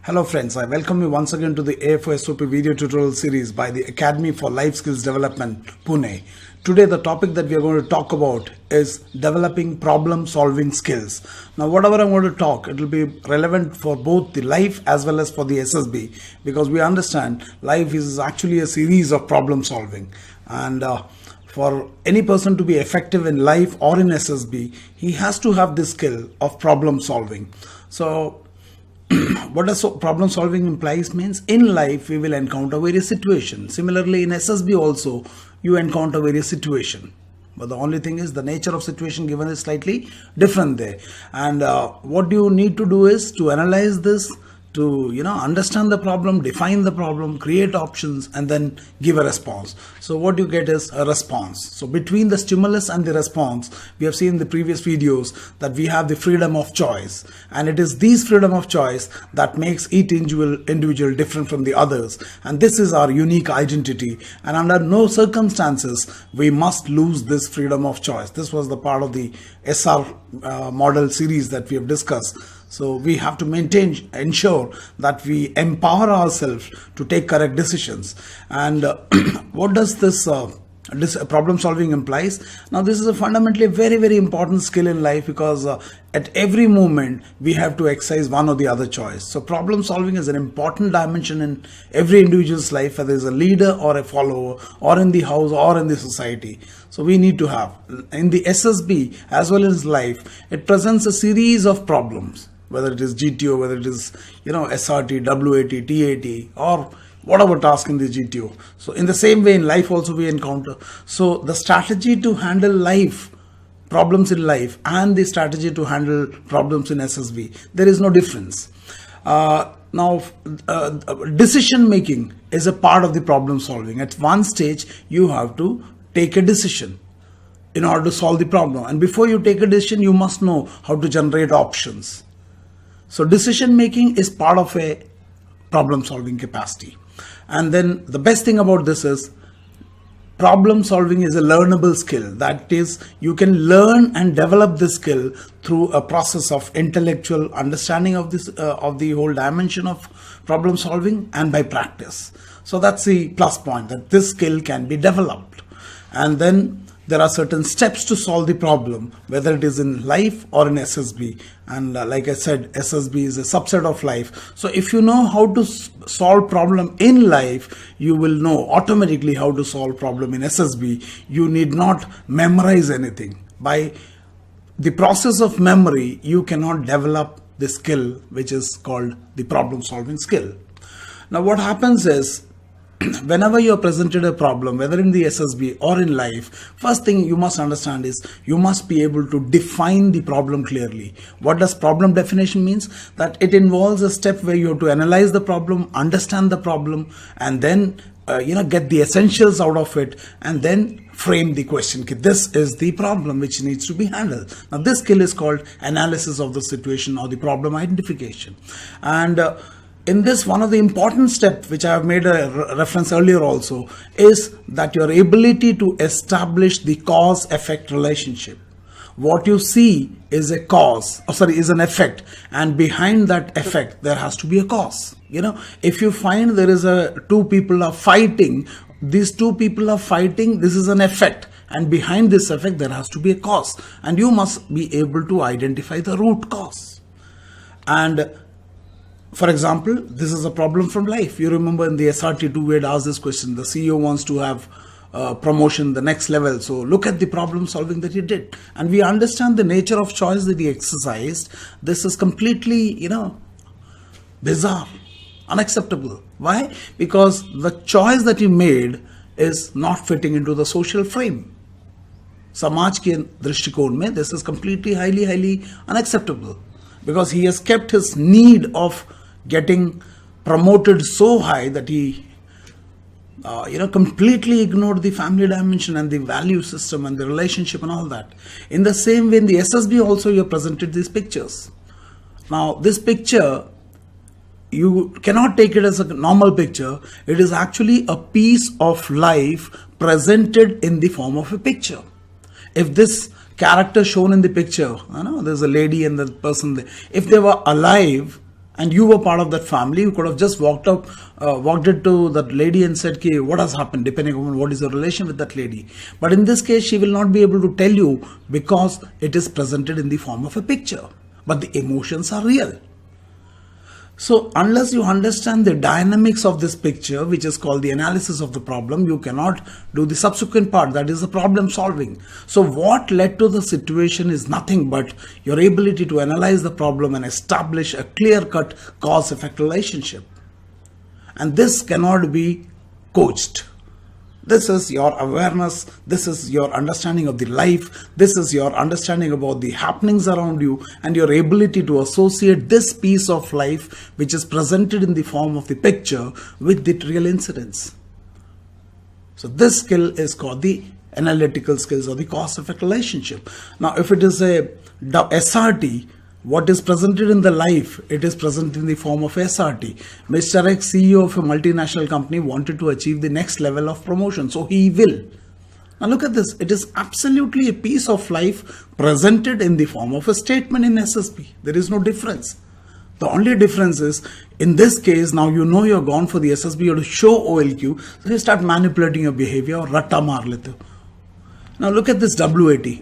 Hello friends, I welcome you once again to the AFOSOP video tutorial series by the Academy for Life Skills Development, Pune. Today the topic that we are going to talk about is developing problem solving skills. Now whatever I'm going to talk, it will be relevant for both the life as well as for the SSB, because we understand life is actually a series of problem solving, and for any person to be effective in life or in SSB, he has to have this skill of problem solving. So what does problem solving implies means in life we will encounter various situations. Similarly in SSB also you encounter various situations, but the only thing is the nature of situation given is slightly different there. And what you need to do is to analyze this, to understand the problem, define the problem, create options, and then give a response. So what you get is a response. So between the stimulus and the response, we have seen in the previous videos that we have the freedom of choice, and it is this freedom of choice that makes each individual different from the others, and this is our unique identity, and under no circumstances we must lose this freedom of choice. This was the part of the SR model series that we have discussed. So we have to ensure that we empower ourselves to take correct decisions. And what does this problem solving implies? Now this is fundamentally a very, very important skill in life, because at every moment we have to exercise one or the other choice. So problem solving is an important dimension in every individual's life, whether it's a leader or a follower, or in the house or in the society. So we need to have, in the SSB as well as life, it presents a series of problems, whether it is GTO, whether it is SRT, WAT, TAT, or whatever task in the GTO. So in the same way in life also we encounter. So the strategy to handle problems in life and the strategy to handle problems in SSB, there is no difference. Now decision making is a part of the problem solving. At one stage you have to take a decision in order to solve the problem, and before you take a decision you must know how to generate options. So decision making is part of a problem solving capacity. And then the best thing about this is problem solving is a learnable skill. That is, you can learn and develop this skill through a process of intellectual understanding of this of the whole dimension of problem solving, and by practice. So that's the plus point, that this skill can be developed. And then there are certain steps to solve the problem, whether it is in life or in SSB. And like I said, SSB is a subset of life. So if you know how to solve problem in life, you will know automatically how to solve problem in SSB. You need not memorize anything. By the process of memory, you cannot develop the skill which is called the problem solving skill. Now what happens is, whenever you are presented a problem, whether in the SSB or in life, first thing you must understand is you must be able to define the problem clearly. What does problem definition means? That it involves a step where you have to analyze the problem, understand the problem, and then get the essentials out of it, and then frame the question. This is the problem which needs to be handled. Now this skill is called analysis of the situation or the problem identification. And in this, one of the important steps which I have made a reference earlier also is that your ability to establish the cause-effect relationship. What you see is a cause, is an effect, and behind that effect there has to be a cause. If you find there is two people are fighting, these two people are fighting, this is an effect, and behind this effect there has to be a cause, and you must be able to identify the root cause. And for example, this is a problem from life. You remember in the SRT2 we had asked this question. The CEO wants to have promotion the next level. So look at the problem solving that he did. And we understand the nature of choice that he exercised. This is completely, bizarre, unacceptable. Why? Because the choice that he made is not fitting into the social frame. Samaj ke drishtikon mein, this is completely highly unacceptable, because he has kept his need of getting promoted so high that he completely ignored the family dimension and the value system and the relationship and all that. In the same way in the SSB also you have presented these pictures. Now this picture, you cannot take it as a normal picture. It is actually a piece of life presented in the form of a picture. If this character shown in the picture, there's a lady and the person there, if they were alive, and you were part of that family, you could have just walked into that lady and said, "Ki, what has happened?" depending on what is your relation with that lady. But in this case, she will not be able to tell you because it is presented in the form of a picture. But the emotions are real. So unless you understand the dynamics of this picture, which is called the analysis of the problem, you cannot do the subsequent part, that is the problem solving. So what led to the situation is nothing but your ability to analyze the problem and establish a clear-cut cause-effect relationship. And this cannot be coached. This is your awareness, this is your understanding of the life, this is your understanding about the happenings around you, and your ability to associate this piece of life which is presented in the form of the picture with the real incidents. So this skill is called the analytical skills or the cause-effect relationship. Now if it is a SRT, what is presented in the life, it is present in the form of SRT. Mr. X, CEO of a multinational company, wanted to achieve the next level of promotion, so he will. Now look at this, it is absolutely a piece of life presented in the form of a statement in SSB. There is no difference. The only difference is, in this case, now you know you're gone for the SSB, you have to show OLQ, so you start manipulating your behavior or ratta maar lete ho. Now look at this WAT,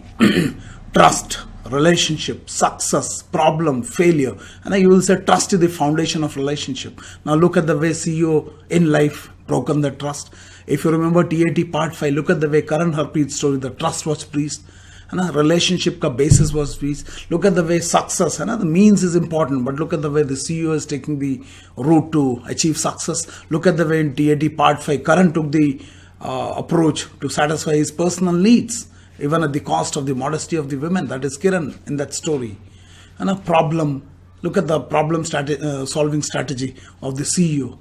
trust, relationship, success, problem, failure, and you will say trust is the foundation of relationship. Now look at the way CEO in life broken the trust. If you remember TAT part 5, look at the way Karan Harpreet's story, the trust was breached, and a relationship ka basis was breached. Look at the way success, and the means is important, but look at the way the CEO is taking the route to achieve success. Look at the way in TAT part 5, Karan took the approach to satisfy his personal needs, even at the cost of the modesty of the women. That is Kiran in that story. And a problem, look at the problem solving strategy of the CEO.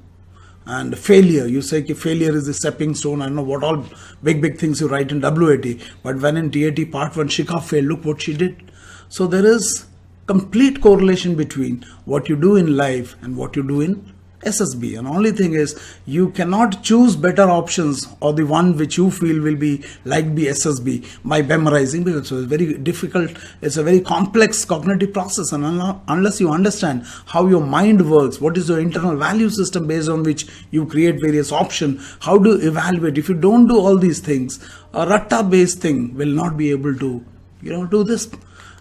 And failure, you say failure is the stepping stone. I don't know what all big things you write in WAT, but when in TAT part 1 Shikha failed, look what she did. So there is complete correlation between what you do in life and what you do in SSB. And only thing is, you cannot choose better options or the one which you feel will be like the SSB by memorizing, because it's very difficult. It's a very complex cognitive process, and unless you understand how your mind works, what is your internal value system based on which you create various options, how to evaluate. If you don't do all these things, a ratta based thing will not be able to do this.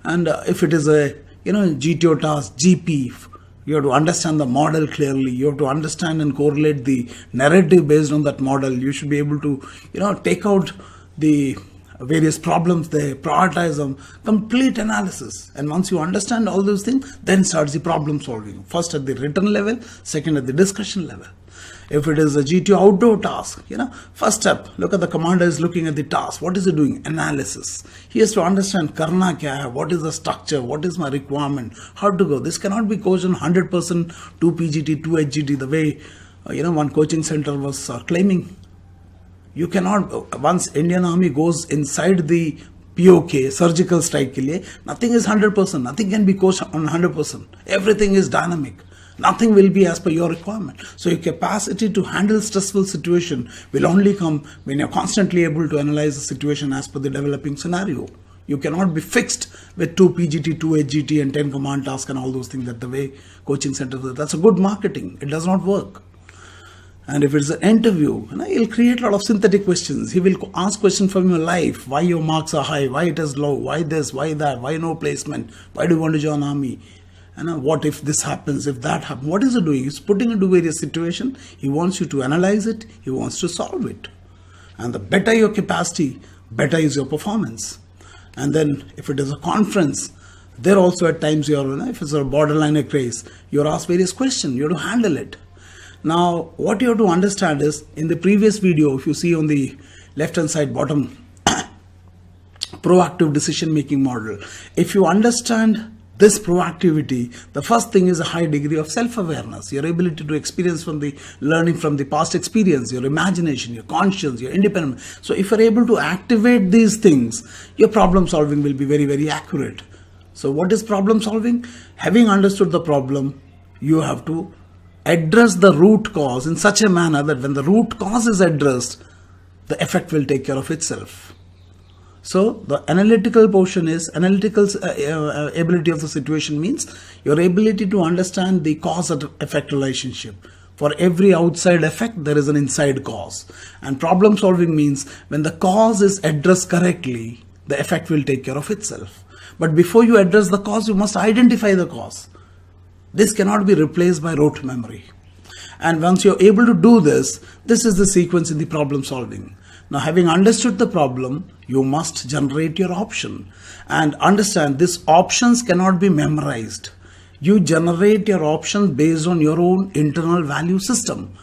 And if it is a GTO task, GP, you have to understand the model clearly. You have to understand and correlate the narrative based on that model. You should be able to, take out the various problems there, prioritize them, complete analysis. And once you understand all those things, then starts the problem solving. First at the written level, second at the discussion level. If it is a GTO outdoor task, first step, look at the commander is looking at the task. What is he doing? Analysis. He has to understand karna kya hai, what is the structure, what is my requirement, how to go. This cannot be coached on 100% 2 PGT, 2 HGT, the way, one coaching center was claiming. You cannot, once Indian Army goes inside the POK, surgical strike ke liye, nothing is 100%, nothing can be coached on 100%. Everything is dynamic. Nothing will be as per your requirement. So your capacity to handle stressful situation will only come when you're constantly able to analyze the situation as per the developing scenario. You cannot be fixed with 2 PGT, 2 HGT and 10 command tasks and all those things that the way coaching centers do. That's a good marketing. It does not work. And if it's an interview, he'll create a lot of synthetic questions. He will ask questions from your life. Why your marks are high? Why it is low? Why this? Why that? Why no placement? Why do you want to join army? And what if this happens, if that happens? What is he doing? He's putting into various situations. He wants you to analyze it. He wants to solve it. And the better your capacity, better is your performance. And then if it is a conference, there also at times if it's a borderline case, you're asked various questions. You have to handle it. Now, what you have to understand is, in the previous video, if you see on the left hand side bottom, proactive decision making model. If you understand this proactivity, the first thing is a high degree of self-awareness, your ability to experience from the learning from the past experience, your imagination, your conscience, your independence. So if you're able to activate these things, your problem solving will be very, very accurate. So what is problem solving? Having understood the problem, you have to address the root cause in such a manner that when the root cause is addressed, the effect will take care of itself. So the analytical portion is analytical ability of the situation means your ability to understand the cause and effect relationship. For every outside effect, there is an inside cause. And problem solving means when the cause is addressed correctly, the effect will take care of itself. But before you address the cause, you must identify the cause. This cannot be replaced by rote memory. And once you're able to do this, this is the sequence in the problem solving. Now, having understood the problem, you must generate your option. And understand, these options cannot be memorized. You generate your option based on your own internal value system.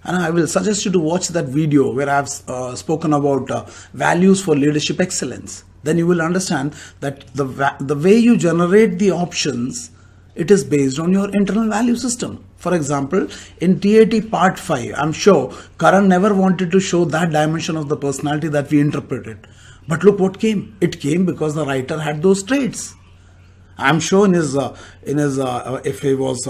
And I will suggest you to watch that video where I have spoken about values for leadership excellence. Then you will understand that the way you generate the options, it is based on your internal value system. For example, in TAT Part 5, I'm sure Karan never wanted to show that dimension of the personality that we interpreted. But look what came. It came because the writer had those traits. I'm sure if he was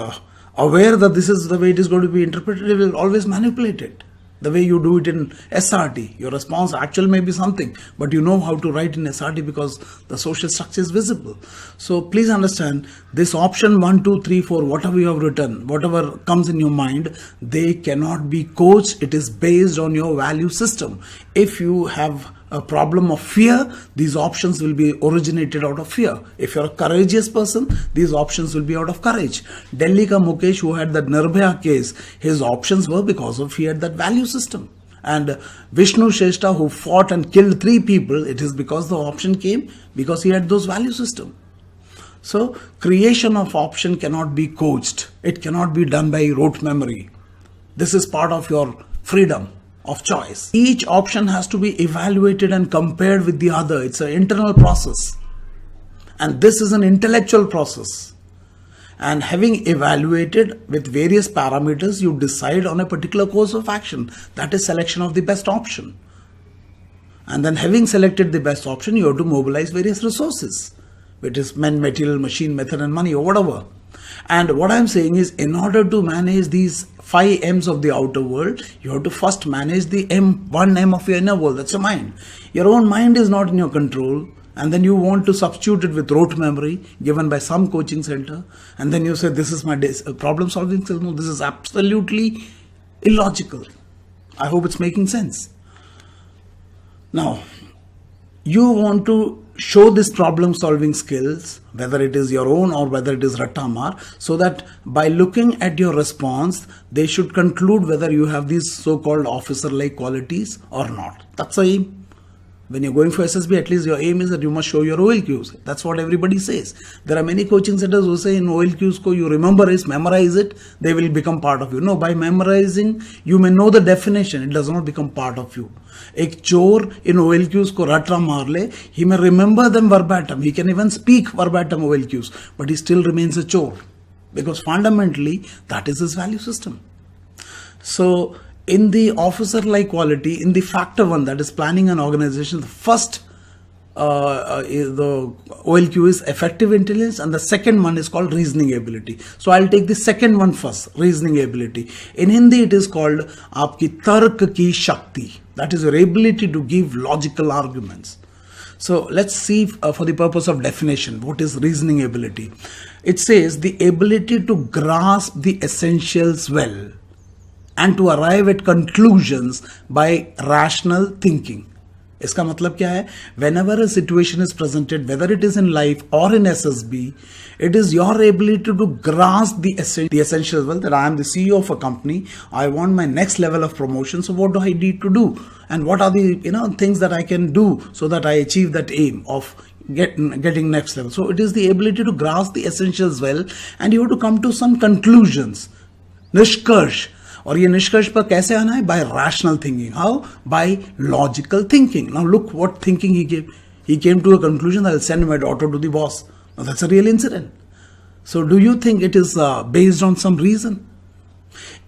aware that this is the way it is going to be interpreted, he will always manipulate it. The way you do it in SRT, your response actually may be something, but you know how to write in SRT because the social structure is visible. So please understand, this option 1, 2, 3, 4, whatever you have written, whatever comes in your mind, they cannot be coached. It is based on your value system. If you have a problem of fear, these options will be originated out of fear. If you're a courageous person, these options will be out of courage. Delhi ka Mukesh, who had that Nirbhaya case, his options were because of he had that value system. And Vishnu Shrestha, who fought and killed 3 people, it is because the option came because he had those value system. So creation of option cannot be coached. It cannot be done by rote memory. This is part of your freedom of choice. Each option has to be evaluated and compared with the other. It's an internal process. And this is an intellectual process. And having evaluated with various parameters, you decide on a particular course of action. That is selection of the best option. And then having selected the best option, you have to mobilize various resources, which is men, material, machine, method, and money, or whatever. And what I'm saying is, in order to manage these 5 M's of the outer world, you have to first manage the one M of your inner world. That's your mind. Your own mind is not in your control. And then you want to substitute it with rote memory given by some coaching center. And then you say, this is my problem solving skill. No, this is absolutely illogical. I hope it's making sense. Now, you want to show this problem solving skills, whether it is your own or whether it is Rattamar, so that by looking at your response, they should conclude whether you have these so-called officer-like qualities or not. That's the aim. When you're going for SSB, at least your aim is that you must show your OLQs. That's what everybody says. There are many coaching centers who say in OLQs, you remember it, memorize it, they will become part of you. No, by memorizing, you may know the definition. It does not become part of you. एक चोर in OLQs को रट्टा मार ले, he may remember them verbatim. He can even speak verbatim OLQs, but he still remains a chore because fundamentally that is his value system. So in the officer-like quality, in the factor 1, that is planning an organization, the first the OLQ is effective intelligence, and the second one is called reasoning ability. So I'll take the second one first, reasoning ability. In Hindi, it is called aapki tark ki shakti. That is your ability to give logical arguments. So let's see for the purpose of definition, what is reasoning ability? It says the ability to grasp the essentials well and to arrive at conclusions by rational thinking. इसका मतलब क्या है? Whenever a situation is presented, whether it is in life or in SSB, it is your ability to grasp the essentials. Well, that I am the CEO of a company, I want my next level of promotion, so what do I need to do? And what are the things that I can do so that I achieve that aim of getting next level? So it is the ability to grasp the essentials well, and you have to come to some conclusions. Nishkarsh. और ये निष्कर्ष पर कैसे आना है? By rational thinking. How? By logical thinking. Now look what thinking he gave. He came to a conclusion that I'll send my daughter to the boss. Now that's a real incident. So do you think it is based on some reason?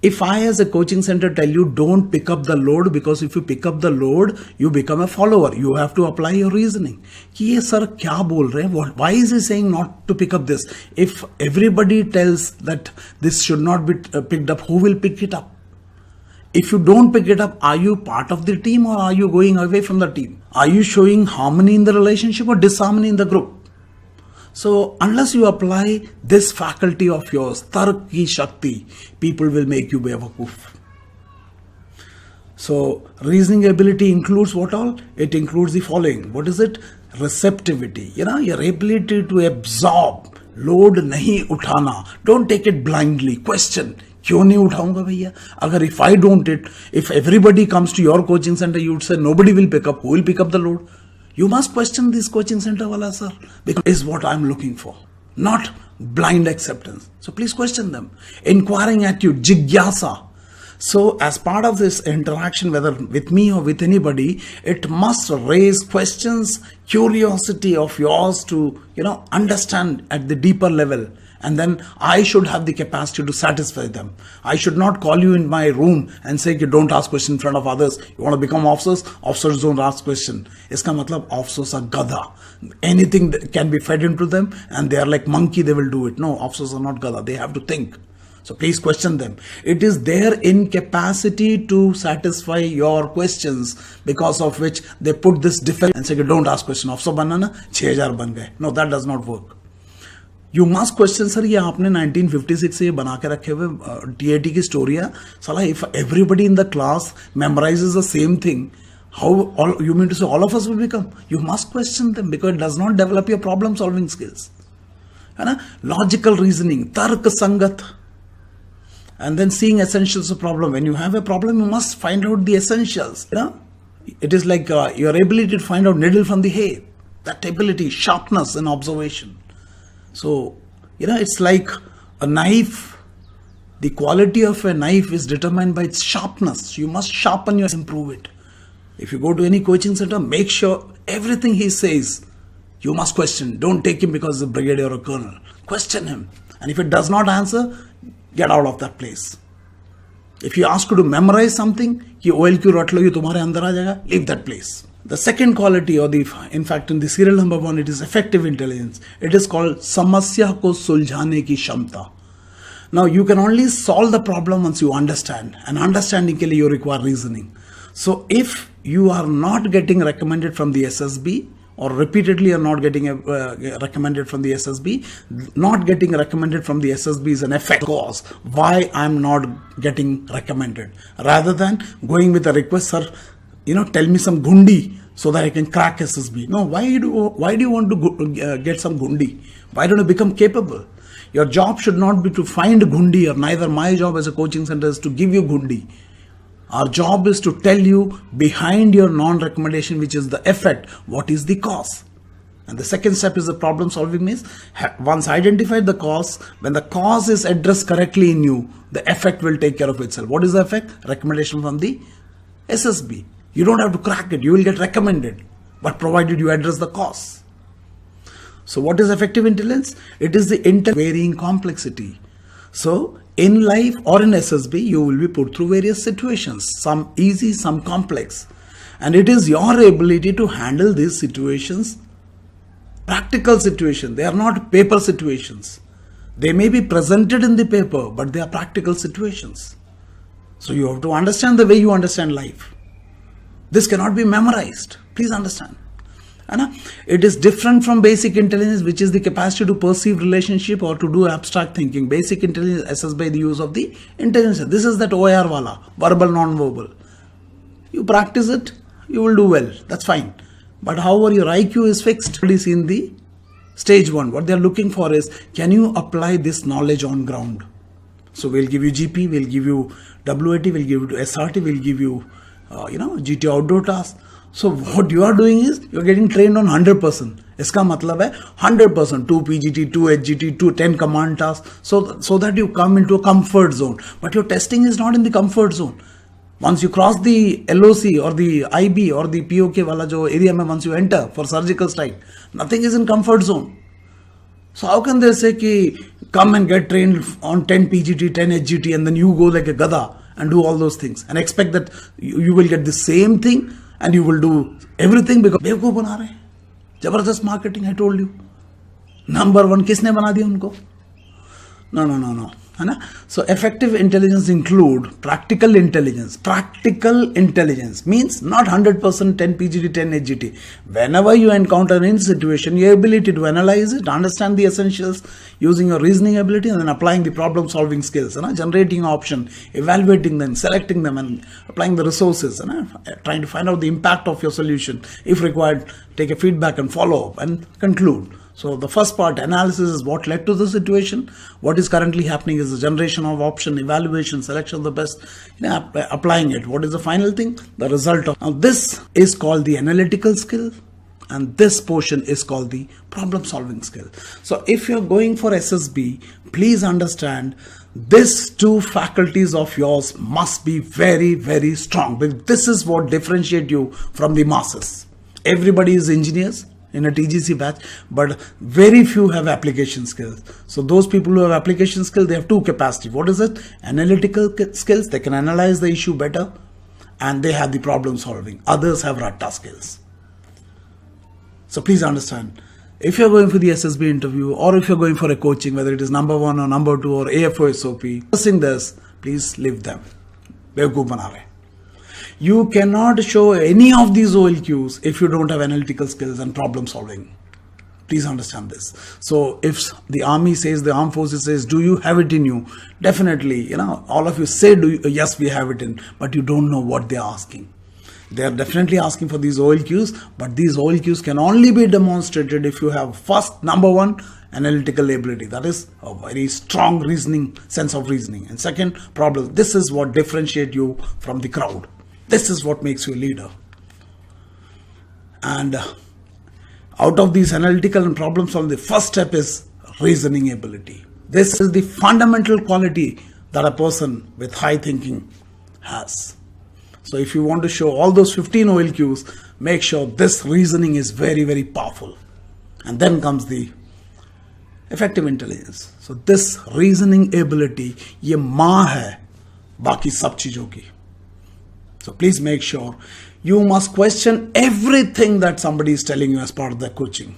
If I as a coaching center tell you don't pick up the load, because if you pick up the load, you become a follower. You have to apply your reasoning. कि ये sir क्या बोल रहे हैं? Why is he saying not to pick up this? If everybody tells that this should not be picked up, who will pick it up? If you don't pick it up, are you part of the team or are you going away from the team? Are you showing harmony in the relationship or disharmony in the group? So unless you apply this faculty of yours, tark ki shakti, people will make you bewakoof. So reasoning ability includes what all? It includes the following. What is it? Receptivity. Your ability to absorb. Load nahi uthana. Don't take it blindly. Question. क्यों नहीं उठाऊंगा भैया? अगर if I don't it, if everybody comes to your coaching center, you would say nobody will pick up. Who will pick up the load? You must question this coaching center wala sir, because is what I'm looking for, not blind acceptance. So please question them. Inquiring attitude, jigyasa. So as part of this interaction, whether with me or with anybody, it must raise questions, curiosity of yours to, understand at the deeper level. And then I should have the capacity to satisfy them. I should not call you in my room and say, don't ask questions in front of others. You want to become officers? Officers don't ask questions. Iska matlab, officers are gada. Anything that can be fed into them and they are like monkey, they will do it. No, officers are not gada. They have to think. So please question them. It is their incapacity to satisfy your questions, because of which they put this defense and say, don't ask question. Officer banna na, 6,000 ban gaye. No, that does not work. You must question, sir, ये आपने 1956 से ये बना के रखे हुए TAT की story है साला. If everybody in the class memorizes the same thing, how you mean to say all of us will become? You must question them, because it does not develop your problem solving skills. Logical reasoning, tark sangat, and then seeing essentials of problem. When you have a problem, you must find out the essentials. It is like your ability to find out needle from the hay. That ability, sharpness and observation. So, it's like a knife. The quality of a knife is determined by its sharpness. You must sharpen yours, improve it. If you go to any coaching center, make sure everything he says, you must question. Don't take him because he's a brigadier or a colonel. Question him. And if it does not answer, get out of that place. If you ask you to memorize something, ki oil ki rotlo ye tumhare andar aa jayega, leave that place. The second quality, or in fact in the serial number 1, it is effective intelligence. It is called samasya ko suljhane ki kshamta. Now you can only solve the problem once you understand, and understanding ke liye you require reasoning. So if you are not getting recommended from the SSB, or repeatedly are not getting recommended from the SSB, not getting recommended from the SSB is an effect cause why I'm not getting recommended. Rather than going with a request, sir, tell me some gundi so that I can crack SSB. No, why do you want to get some gundi? Why don't you become capable? Your job should not be to find gundi, or neither my job as a coaching center is to give you gundi. Our job is to tell you behind your non-recommendation, which is the effect, what is the cause. And the second step is the problem solving means, once identified the cause, when the cause is addressed correctly in you, the effect will take care of itself. What is the effect? Recommendation from the SSB. You don't have to crack it. You will get recommended, but provided you address the cause. So what is effective intelligence? It is the varying complexity. So in life or in SSB, you will be put through various situations, some easy, some complex. And it is your ability to handle these situations, practical situations. They are not paper situations. They may be presented in the paper, but they are practical situations. So you have to understand the way you understand life. This cannot be memorized. Please understand. It is different from basic intelligence, which is the capacity to perceive relationship or to do abstract thinking. Basic intelligence is assessed by the use of the intelligence. This is that OIR wala, verbal, non-verbal. You practice it, you will do well. That's fine. But however, your IQ is fixed. It is in the stage 1. What they are looking for is, can you apply this knowledge on ground? So we'll give you GP, we'll give you WAT, we'll give you SRT, we'll give you GT outdoor tasks. So what you are doing is, you are getting trained on 100%. Iska matlab hai 100%, 2 PGT, 2 HGT, 10 command tasks, so that you come into a comfort zone. But your testing is not in the comfort zone. Once you cross the LOC or the IB or the POK wala jo area mein, once you enter for surgical strike, nothing is in comfort zone. So how can they say ki come and get trained on 10 PGT, 10 HGT, and then you go like a gada and do all those things and expect that you will get the same thing and you will do everything? Because बेवकूफ बना रहे हैं. जबरदस्त marketing, I told you. Number 1 किसने बना दिया उनको? No. है ना? So effective intelligence include practical intelligence. Practical intelligence means not 100% 10 PGT, 10 HGT. Whenever you encounter any situation, your ability to analyze it, understand the essentials, using your reasoning ability, and then applying the problem solving skills, generating option, evaluating them, selecting them, and applying the resources, trying to find out the impact of your solution. If required, take a feedback and follow up and conclude. So the first part, analysis, is what led to the situation. What is currently happening is the generation of option, evaluation, selection of the best, applying it. What is the final thing? The result of. Now this is called the analytical skill, and this portion is called the problem solving skill. So if you're going for SSB, please understand these two faculties of yours must be very, very strong, because this is what differentiates you from the masses. Everybody is engineers in a TGC batch, but very few have application skills. So those people who have application skills, they have two capacity. What is it? Analytical skills, they can analyze the issue better, and they have the problem solving. Others have ratta skills. So please understand, if you're going for the SSB interview, or if you're going for a coaching, whether it is number 1 or number 2 or AFOSOP, discussing this, please leave them. Bewakoof bana rahe. You cannot show any of these OLQs if you don't have analytical skills and problem solving. Please understand this. So if the army says, the armed forces says, do you have it in you? Definitely, all of you say, yes, we have it in, but you don't know what they are asking. They are definitely asking for these OLQs, but these OLQs can only be demonstrated if you have first, number 1, analytical ability. That is a very strong reasoning, sense of reasoning. And second, problem. This is what differentiates you from the crowd. This is what makes you a leader. And out of these analytical and problem solving, the first step is reasoning ability. This is the fundamental quality that a person with high thinking has. So if you want to show all those 15 OLQs, make sure this reasoning is very, very powerful. And then comes the effective intelligence. So this reasoning ability, ye maa hai baki sab cheezon ki. So please make sure you must question everything that somebody is telling you as part of their coaching,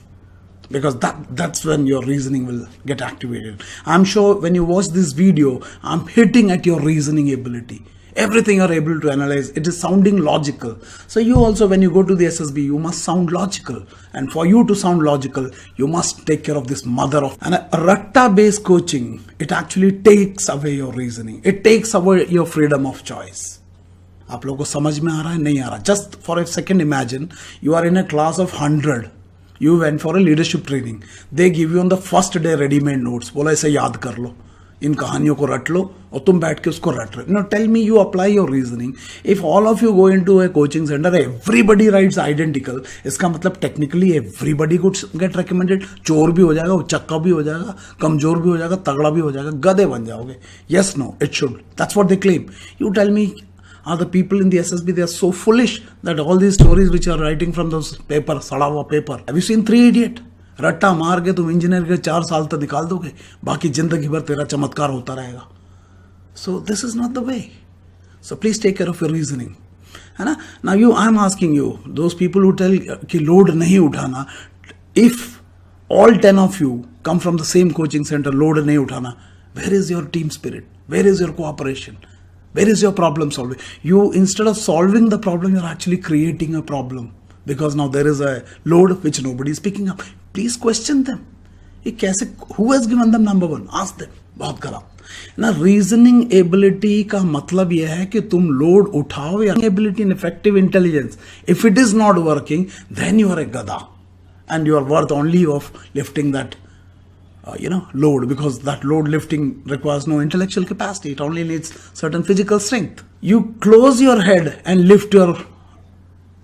because that's when your reasoning will get activated. I'm sure when you watch this video, I'm hitting at your reasoning ability. Everything you're able to analyze, it is sounding logical. So you also, when you go to the SSB, you must sound logical. And for you to sound logical, you must take care of this mother of. And a ratta-based coaching, it actually takes away your reasoning. It takes away your freedom of choice. आप लोगों को समझ में आ रहा है नहीं आ रहा? Just for a second imagine, you are in a class of 100. You went for a leadership training. They give you on the first day ready-made notes. बोला इसे याद कर लो, इन कहानियों को रट लो, और तुम बैठ के उसको रट रहे. Now tell me, you apply your reasoning. If all of you go into a coaching center, everybody writes identical. इसका मतलब technically everybody could get recommended. चोर भी हो जाएगा, उचक्का भी हो जाएगा, कमजोर भी हो जाएगा, तगड़ा भी हो जाएगा, गधे बन जाओगे. Yes, no, it should. That's what they claim. You tell me, are the people in the SSB, they are so foolish that all these stories which are writing from those paper, सड़ा हुआ paper. Have you seen 3 Idiot? रट्टा मार के तुम engineer के 4 साल तक निकाल दोगे, बाकी जिंदगी भर तेरा चमत्कार होता रहेगा. So this is not the way. So please take care of your reasoning. है ना? Now I'm asking you, those people who tell कि load नहीं उठाना, if all 10 of you come from the same coaching center, load नहीं उठाना, where is your team spirit? Where is your cooperation? Where is your problem solving? You, instead of solving the problem, you're actually creating a problem, because now there is a load which nobody is picking up. Please question them. Who has given them number 1? Ask them. बहुत गलत. ना reasoning ability का मतलब यह है कि तुम load उठाओ, या ability and effective intelligence. If it is not working, then you are a gada, and you are worth only of lifting that load, because that load lifting requires no intellectual capacity. It only needs certain physical strength. You close your head and lift your,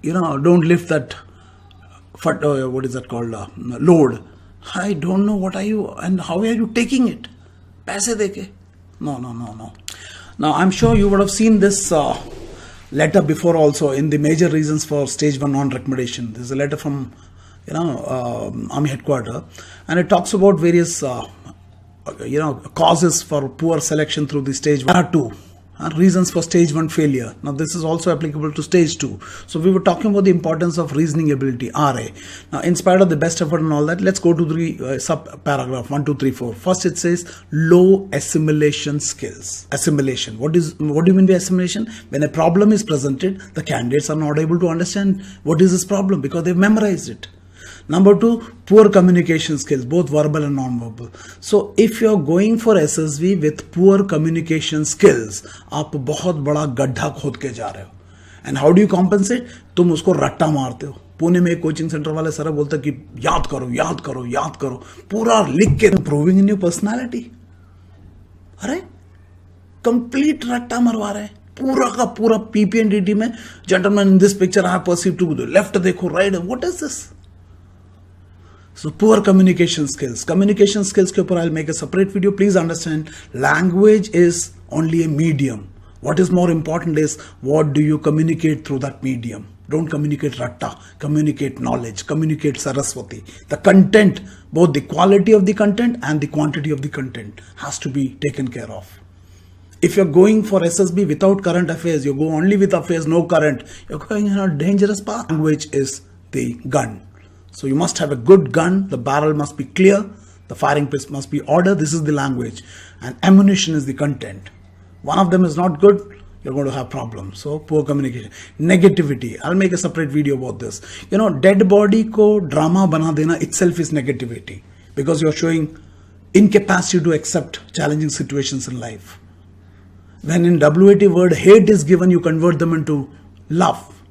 don't lift that, what is that called, load. I don't know what are you and how are you taking it? Paise deke? No. Now I'm sure you would have seen this letter before also in the major reasons for stage 1 non-recommendation. There's a letter from Army headquarters, and it talks about various causes for poor selection through the stage 1 or 2. Reasons for stage 1 failure. Now this is also applicable to stage 2. So we were talking about the importance of reasoning ability, RA. Now in spite of the best effort and all that, let's go to the sub paragraph 1, 2, 3, 4. First it says low assimilation skills. Assimilation. What do you mean by assimilation? When a problem is presented, the candidates are not able to understand what is this problem because they've memorized it. Number 2, poor communication skills, both verbal and non-verbal. So if you're going for SSB with poor communication skills, आप बहुत बड़ा गड्ढा खोद के जा रहे हो. And how do you compensate? तुम उसको रट्टा मारते हो. पुणे में एक कोचिंग सेंटर वाले सर बोलते कि याद करो याद करो याद करो, पूरा लिख के improving in your personality. अरे कंप्लीट रट्टा मरवा रहे हैं पूरा का पूरा PPNDT में. Gentlemen, in this picture I have perceived to the left देखो right. What is this? So poor communication skills. Communication skills ke upar I'll make a separate video. Please understand, language is only a medium. What is more important is what do you communicate through that medium. Don't communicate ratta, communicate knowledge, communicate Saraswati. The content, both the quality of the content and the quantity of the content has to be taken care of. If you're going for SSB without current affairs, you go only with affairs, no current, you're going in a dangerous path. Language is the gun. So you must have a good gun, the barrel must be clear, the firing pin must be order, this is the language, and ammunition is the content. One of them is not good, you're going to have problems. So poor communication. Negativity, I'll make a separate video about this. You know, dead body ko drama bana dena itself is negativity, because you're showing incapacity to accept challenging situations in life. When in WAT word hate is given, you convert them into love.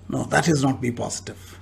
No, that is not be positive.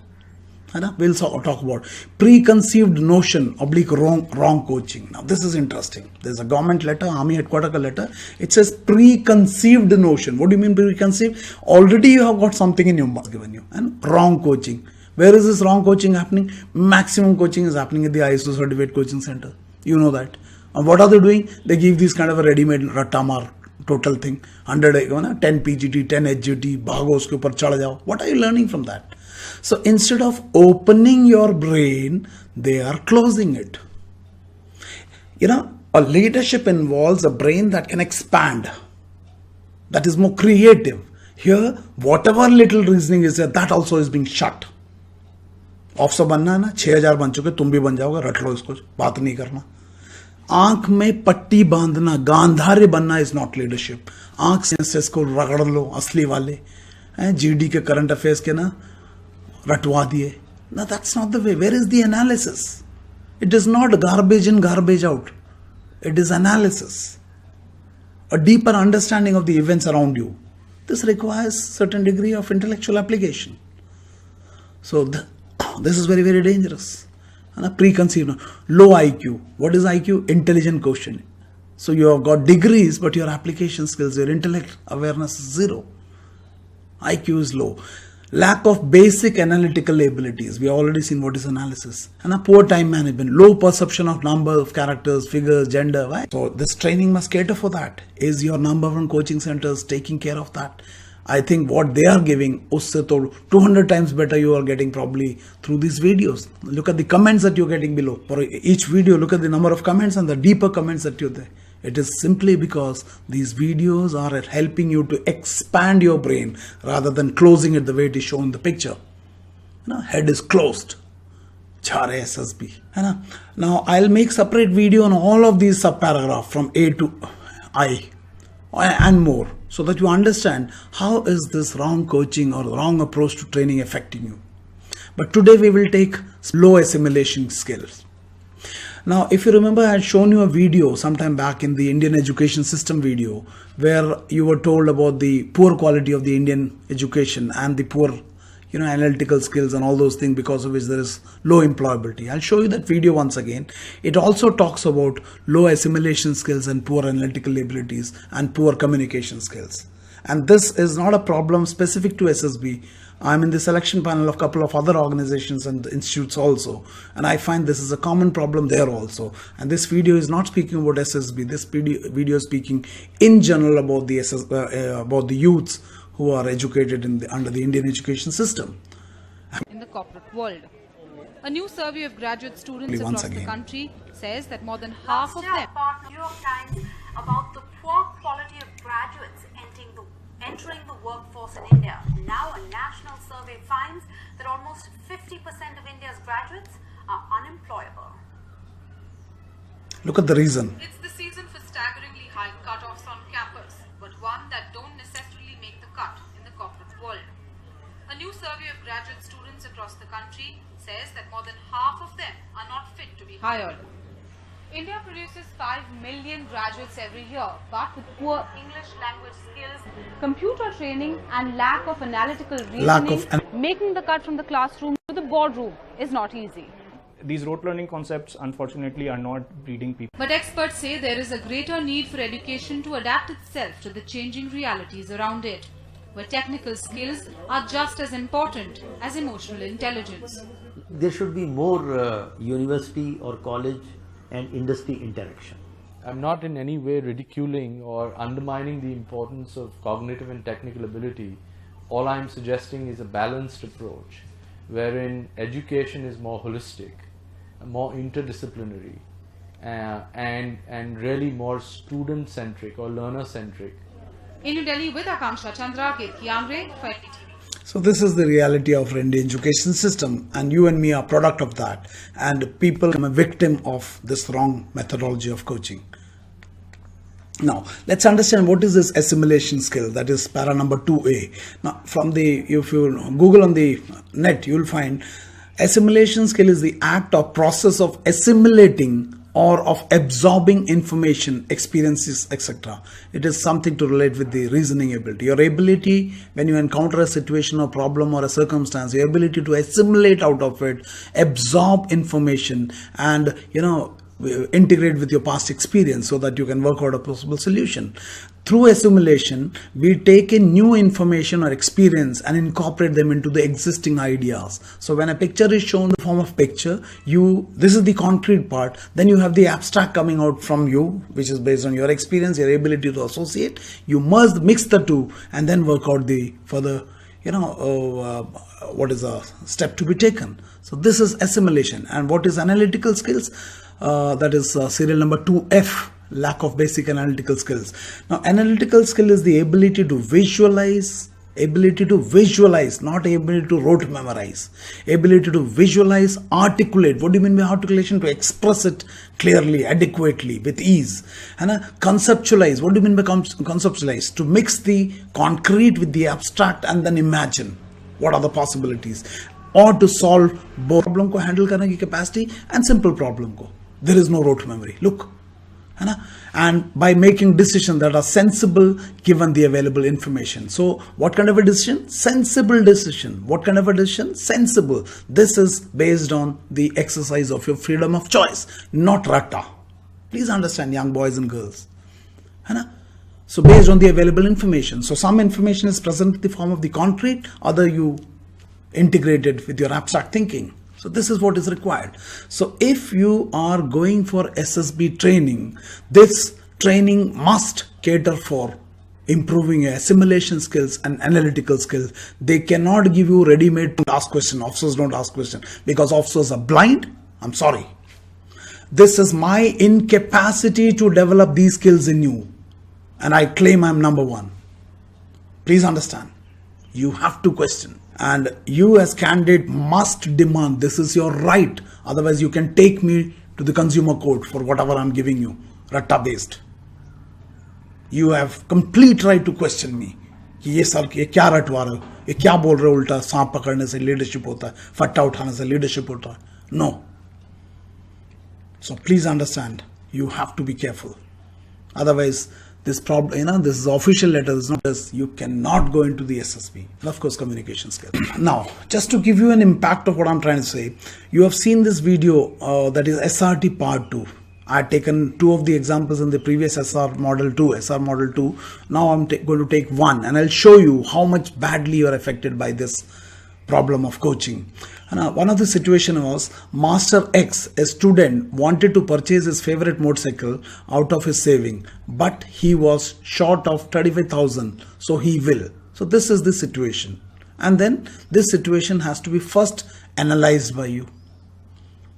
We'll talk about preconceived notion oblique wrong coaching. Now this is interesting. There's a government letter, army headquarter letter. It says preconceived notion. What do you mean preconceived? Already you have got something in your mind given you. And wrong coaching. Where is this wrong coaching happening? Maximum coaching is happening at the ISO certified coaching center. You know that. And what are they doing? They give this kind of a ready-made rattamar total thing. 100, 10 PGT, 10 HGT, bhago uske upar chad jao. What are you learning from that? So instead of opening your brain, they are closing it. You know, a leadership involves a brain that can expand, that is more creative. Here, whatever little reasoning is there, that also is being shut. Officer बनना है ना, 6000 बन चुके, तुम भी बन जाओगे, रट लो इसको, बात नहीं करना. आंख में पट्टी बांधना, गांधार्य बनना इज नॉट लीडरशिप. आंख से इसको रगड़ लो, असली वाले GD के करंट अफेयर्स के ना रटवा दिए. No, that's not the way. Where is the analysis? It is not garbage in, garbage out. It is analysis. A deeper understanding of the events around you. This requires certain degree of intellectual application. So this is very, very dangerous. And a preconceived, low IQ. What is IQ? Intelligent quotient. So you have got degrees, but your application skills, your intellect awareness is zero. IQ is low. Lack of basic analytical abilities. We have already seen what is analysis. And a poor time management. Low perception of number of characters, figures, gender. Right? So this training must cater for that. Is your number one coaching centers taking care of that? I think what they are giving, usse to 200 times better you are getting probably through these videos. Look at the comments that you're getting below. For each video, look at the number of comments and the deeper comments that you're there. It is simply because these videos are helping you to expand your brain rather than closing it the way it is shown in the picture. Head is closed. Chare SSB. Now I'll make separate video on all of these subparagraphs from A to I and more, so that you understand how is this wrong coaching or wrong approach to training affecting you. But today we will take low assimilation skills. Now, if you remember, I had shown you a video sometime back in the Indian education system video where you were told about the poor quality of the Indian education and the poor, analytical skills and all those things, because of which there is low employability. I'll show you that video once again. It also talks about low assimilation skills and poor analytical abilities and poor communication skills. And this is not a problem specific to SSB. I'm in the selection panel of a couple of other organizations and institutes also, and I find this is a common problem there also. And this video is not speaking about SSB. This video is speaking in general about the about the youths who are educated under the Indian education system. In the corporate world, a new survey of graduate students across the country says that more than half of them New York Times about the poor quality of graduate workforce in India. Now a national survey finds that almost 50% of India's graduates are unemployable. Look at the reason. It's the season for staggeringly high cutoffs on campus, but one that don't necessarily make the cut in the corporate world. A new survey of graduate students across the country says that more than half of them are not fit to be hired. India produces 5 million graduates every year, but with poor English language skills, computer training and lack of analytical reasoning, making the cut from the classroom to the boardroom is not easy. These rote learning concepts unfortunately are not breeding people. But experts say there is a greater need for education to adapt itself to the changing realities around it, where technical skills are just as important as emotional intelligence. There should be more university or college and industry interaction. I'm not in any way ridiculing or undermining the importance of cognitive and technical ability. All I'm suggesting is a balanced approach wherein education is more holistic, more interdisciplinary, and really more student-centric or learner-centric. In New Delhi with Akanksha Chandra, Ketki Amre, for NDTV. So this is the reality of Indian education system, and you and me are product of that, and people become a victim of this wrong methodology of coaching. Now let's understand what is this assimilation skill, that is para number 2A. Now if you Google on the net, you will find assimilation skill is the act or process of assimilating or of absorbing information, experiences, etc. It is something to relate with the reasoning ability. Your ability when you encounter a situation or problem or a circumstance, your ability to assimilate out of it, absorb information, and integrate with your past experience so that you can work out a possible solution. Through assimilation, we take in new information or experience and incorporate them into the existing ideas. So when a picture is shown in the form of picture, this is the concrete part, then you have the abstract coming out from you, which is based on your experience, your ability to associate. You must mix the two and then work out the further, what is a step to be taken. So this is assimilation. And what is analytical skills? That is serial number 2F, lack of basic analytical skills. Now analytical skill is the ability to visualize, not ability to rote memorize, ability to visualize, articulate. What do you mean by articulation? To express it clearly, adequately, with ease. And conceptualize. What do you mean by conceptualize? To mix the concrete with the abstract and then imagine what are the possibilities, or to solve both problem ko handle karne ki capacity and simple problem ko. There is no rote memory. Look. And by making decisions that are sensible given the available information. So what kind of a decision? Sensible decision. What kind of a decision? Sensible. This is based on the exercise of your freedom of choice, not ratta. Please understand, young boys and girls. So based on the available information. So some information is present in the form of the concrete, other you integrate it with your abstract thinking. So this is what is required. So if you are going for SSB training, this training must cater for improving your assimilation skills and analytical skills. They cannot give you ready-made to ask question. Officers don't ask question because officers are blind. I'm sorry. This is my incapacity to develop these skills in you. And I claim I'm number one. Please understand. You have to question. And you as candidate must demand, this is your right. Otherwise you can take me to the consumer court for whatever I'm giving you, ratta based. You have complete right to question me. कि ये sir ये क्या रटवा रहे हो, ये क्या बोल रहे हो, उल्टा सांप पकड़ने से लीडरशिप होता है, फट्टा उठाने से लीडरशिप होता है. No. So please understand, you have to be careful. Otherwise, this problem, this is official letter, it's not this, you cannot go into the SSB. And of course, communication skills. Now, just to give you an impact of what I'm trying to say, you have seen this video that is SRT part 2. I had taken 2 of the examples in the previous SR model 2. Now I'm going to take 1 and I'll show you how much badly you are affected by this problem of coaching. And one of the situation was Master X, a student, wanted to purchase his favorite motorcycle out of his saving, but he was short of 35,000, so he will. So this is the situation. And then this situation has to be first analyzed by you.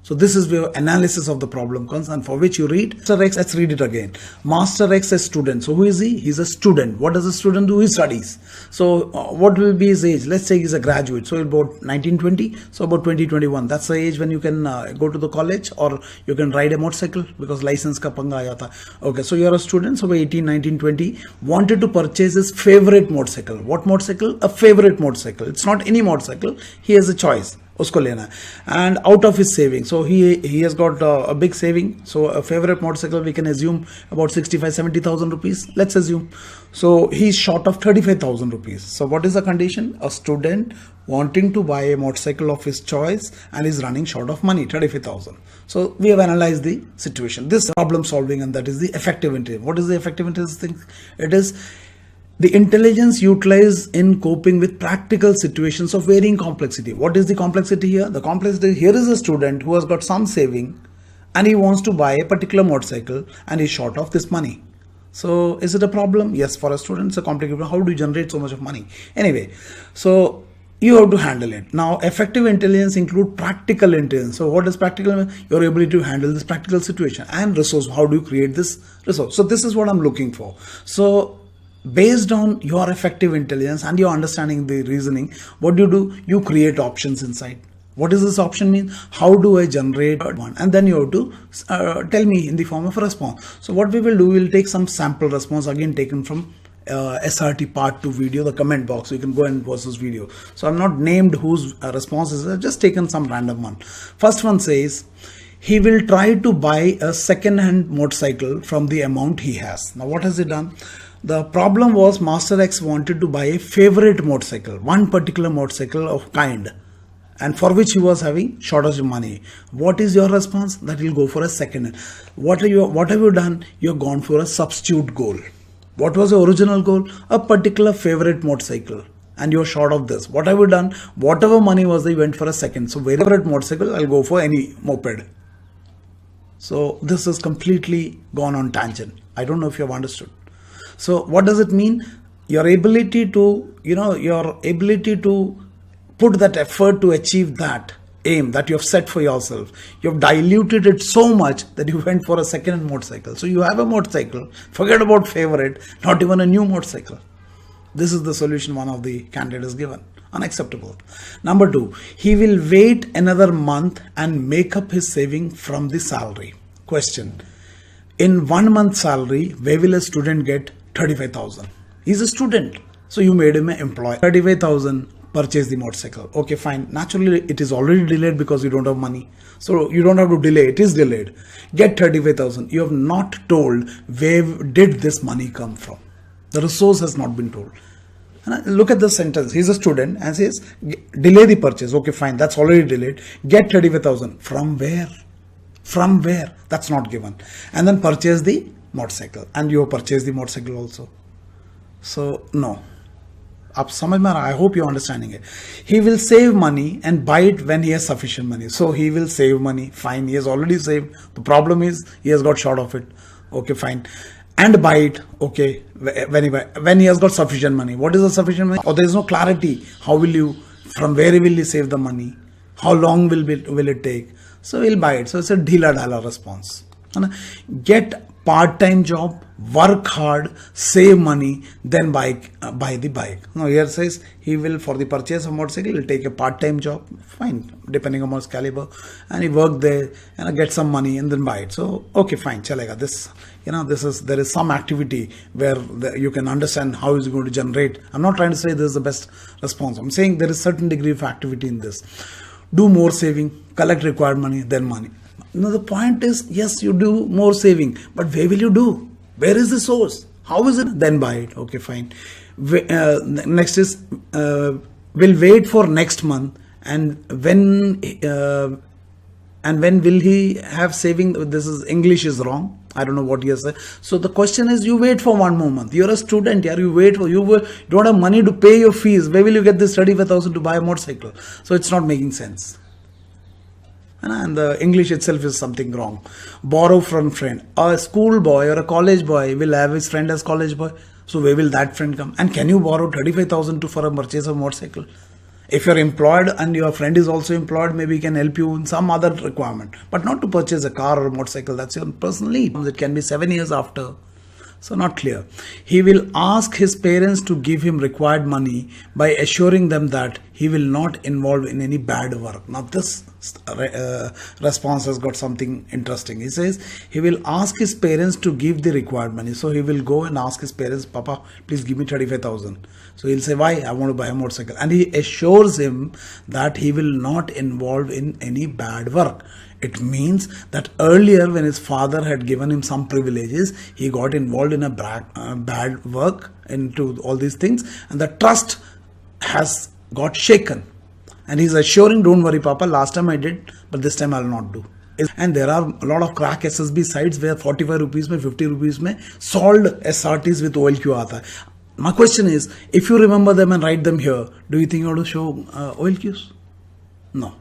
So this is where analysis of the problem comes, and for which you read Master X. Let's read it again. Master X is student. So who is he? He's a student. What does a student do? He studies. So what will be his age? Let's say he's a graduate. So about 1920. So about 2021. That's the age when you can go to the college, or you can ride a motorcycle, because license ka panga aaya tha. Okay, so you're a student. So by 18, 19, 20, wanted to purchase his favorite motorcycle. What motorcycle? A favorite motorcycle. It's not any motorcycle. He has a choice. उसको लेना है, and out of his saving, so he has got a big saving. So a favorite motorcycle, we can assume about 65-70,000 rupees, let's assume. So he's short of 35,000 rupees. So what is the condition? A student wanting to buy a motorcycle of his choice and is running short of money, 35,000. So we have analyzed the situation, this problem solving, and that is the effective intelligence. What is the effective intelligence thing? It is the intelligence utilized in coping with practical situations of varying complexity. What is the complexity here? The complexity here is a student who has got some saving and he wants to buy a particular motorcycle and he's short of this money. So is it a problem? Yes, for a student it's a complicated problem. How do you generate so much of money? Anyway, so you have to handle it. Now, effective intelligence include practical intelligence. So what is practical? Your ability to handle this practical situation, and resource. How do you create this resource? So this is what I'm looking for. So based on your effective intelligence and your understanding the reasoning, what do? You create options inside. What does this option mean? How do I generate one? And then you have to tell me in the form of a response. So what we will do, we'll take some sample response, again taken from SRT part 2 video, the comment box. So you can go and watch this video. So I'm not named whose response is, I've just taken some random one. First one says, he will try to buy a second-hand motorcycle from the amount he has. Now what has he done? The problem was Master X wanted to buy a favorite motorcycle, one particular motorcycle of kind, and for which he was having shortage of money. What is your response? That he'll go for a second hand. What have you done? You've gone for a substitute goal. What was the original goal? A particular favorite motorcycle, and you're short of this. What have you done? Whatever money was there, you went for a second. So favorite motorcycle, I'll go for any moped. So this is completely gone on tangent. I don't know if you have understood. So what does it mean? Your ability to, put that effort to achieve that aim that you have set for yourself, you have diluted it so much that you went for a second motorcycle. So you have a motorcycle, forget about favorite, not even a new motorcycle. This is the solution one of the candidates given. Unacceptable. Number 2, he will wait another month and make up his saving from the salary. Question: in 1 month salary, where will a student get 35,000? He's a student. So you made him an employee. 35,000, purchase the motorcycle. Okay, fine. Naturally, it is already delayed because you don't have money. So you don't have to delay. It is delayed. Get 35,000. You have not told where did this money come from. The resource has not been told. And look at the sentence. He's a student and says, delay the purchase. Okay, fine. That's already delayed. Get 35,000. From where? From where? That's not given. And then purchase the motorcycle, and you have purchased the motorcycle also. So no. I hope you're understanding it. He will save money and buy it when he has sufficient money. So he will save money. Fine. He has already saved. The problem is he has got short of it. Okay, fine. And buy it. Okay. When he has got sufficient money. What is the sufficient money? Or there is no clarity. How will you, from where will he save the money? How long will it take? So he'll buy it. So it's a dhila dhala response. Get part-time job, work hard, save money, then buy the bike. Now here says he will, for the purchase of motorcycle, he'll take a part-time job, fine, depending on his caliber, and he work there and get some money and then buy it. So okay, fine, chalega. There is some activity where you can understand how is going to generate. I'm not trying to say this is the best response. I'm saying there is certain degree of activity in this. Do more saving, collect required money, then money. Now the point is, yes, you do more saving, but where will you do? Where is the source? How is it? Then buy it. Okay, fine. Next is will wait for next month, and when will he have saving? This is English is wrong. I don't know what he has said. So the question is, you wait for 1 more month. You're a student here. You don't have money to pay your fees. Where will you get this 35,000 to buy a motorcycle? So it's not making sense. And the English itself is something wrong. Borrow from friend. A school boy or a college boy will have his friend as college boy. So where will that friend come? And can you borrow 35,000 for a purchase of motorcycle? If you're employed and your friend is also employed, maybe he can help you in some other requirement, but not to purchase a car or a motorcycle. That's your personal need. It can be 7 years after. So not clear. He will ask his parents to give him required money by assuring them that he will not involve in any bad work. Now this response has got something interesting. He says he will ask his parents to give the required money. So he will go and ask his parents, Papa, please give me 35,000. So he'll say, why? I want to buy a motorcycle. And he assures him that he will not involve in any bad work. It means that earlier when his father had given him some privileges, he got involved in a bad work into all these things, and the trust has got shaken. And he's assuring, don't worry Papa, last time I did, but this time I'll not do. And there are a lot of crack SSB sites where 45 rupees mein, 50 rupees mein sold SRTs with OLQ aata hai. My question is, if you remember them and write them here, do you think you ought to show OLQs? No.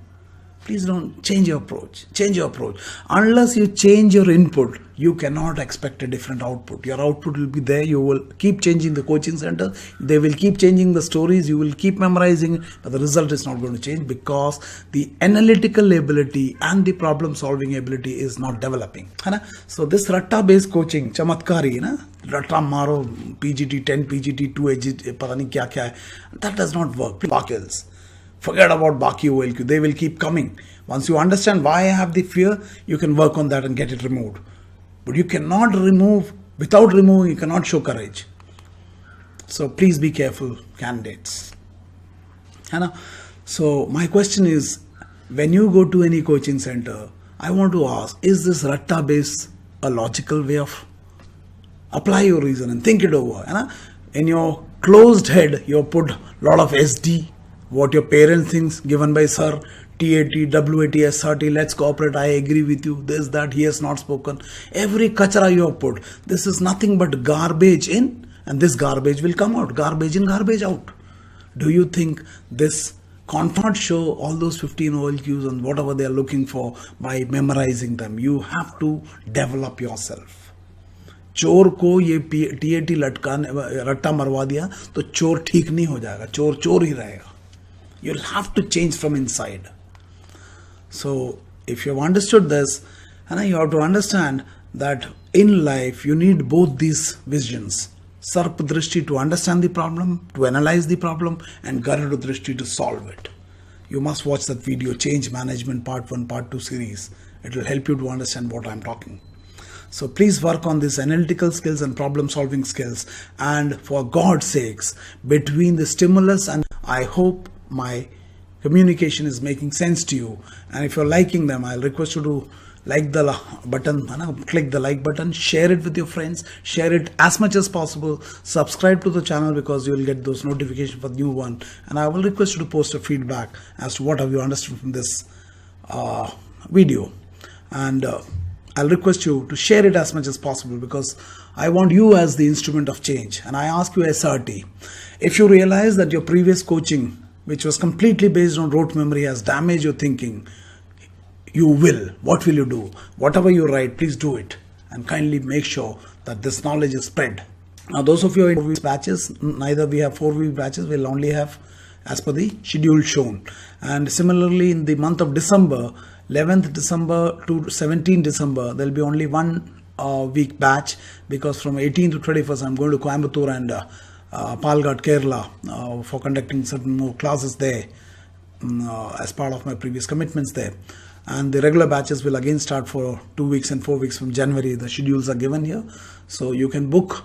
Please don't change your approach. Change your approach. Unless you change your input, you cannot expect a different output. Your output will be there. You will keep changing the coaching center. They will keep changing the stories. You will keep memorizing, but the result is not going to change because the analytical ability and the problem solving ability is not developing. So this ratta based coaching, chamatkari, ratta maro, PGT 10, PGT 2, pata nahi kya kya hai, that does not work. Bakils. Forget about Baki OLQ. They will keep coming. Once you understand why I have the fear, you can work on that and get it removed. But you cannot remove, without removing, you cannot show courage. So please be careful, candidates. So my question is, when you go to any coaching center, I want to ask, is this ratta base a logical way of apply your reason and think it over? In your closed head, you put a lot of SD, what your parents thinks given by sir, TAT, WAT, SRT, let's cooperate, I agree with you, this, that, he has not spoken. Every kachara you have put, this is nothing but garbage in, and this garbage will come out. Garbage in, garbage out. Do you think this can't show all those 15 OLQs and whatever they are looking for by memorizing them? You have to develop yourself. चोर को ये TAT रट्टा मरवा दिया तो चोर ठीक नहीं हो जाएगा. चोर चोर ही रहेगा. You'll have to change from inside. So if you have understood this, you have to understand that in life you need both these visions. Sarp drishti to understand the problem, to analyze the problem, and Garuda drishti to solve it. You must watch that video, Change Management Part 1, Part 2 series. It will help you to understand what I'm talking. So please work on these analytical skills and problem solving skills. And for God's sakes, between the stimulus and I hope my communication is making sense to you, and if you're liking them, I'll request you to like the button, click the like button, share it with your friends, share it as much as possible, subscribe to the channel because you will get those notifications for the new one, and I will request you to post a feedback as to what have you understood from this video, and I'll request you to share it as much as possible because I want you as the instrument of change. And I ask you SRT, if you realize that your previous coaching, which was completely based on rote memory, has damaged your thinking, you will. What will you do? Whatever you write, please do it. And kindly make sure that this knowledge is spread. Now, those of you in 4-week batches, neither we have 4-week batches, we'll only have as per the schedule shown. And similarly, in the month of December, 11th December to 17th December, there will be only 1 week batch because from 18th to 21st, I'm going to Coimbatore and Palghat, Kerala for conducting certain more classes there as part of my previous commitments there. And the regular batches will again start for 2 weeks and 4 weeks from January. The schedules are given here. So you can book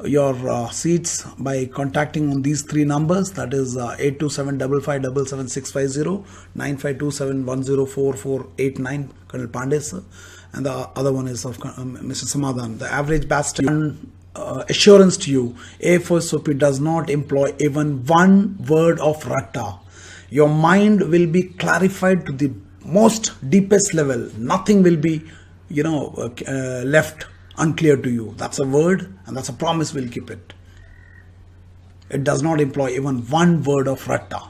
your seats by contacting on these 3 numbers, that is 82755777650, 9527104489, Colonel Pandey sir, and the other one is of Mr. Samadhan. The average batch assurance to you, AFOSOP does not employ even one word of ratta. Your mind will be clarified to the most deepest level. Nothing will be, left unclear to you. That's a word and that's a promise, we'll keep it. It does not employ even one word of ratta.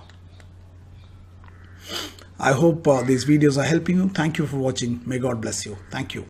I hope these videos are helping you. Thank you for watching. May God bless you. Thank you.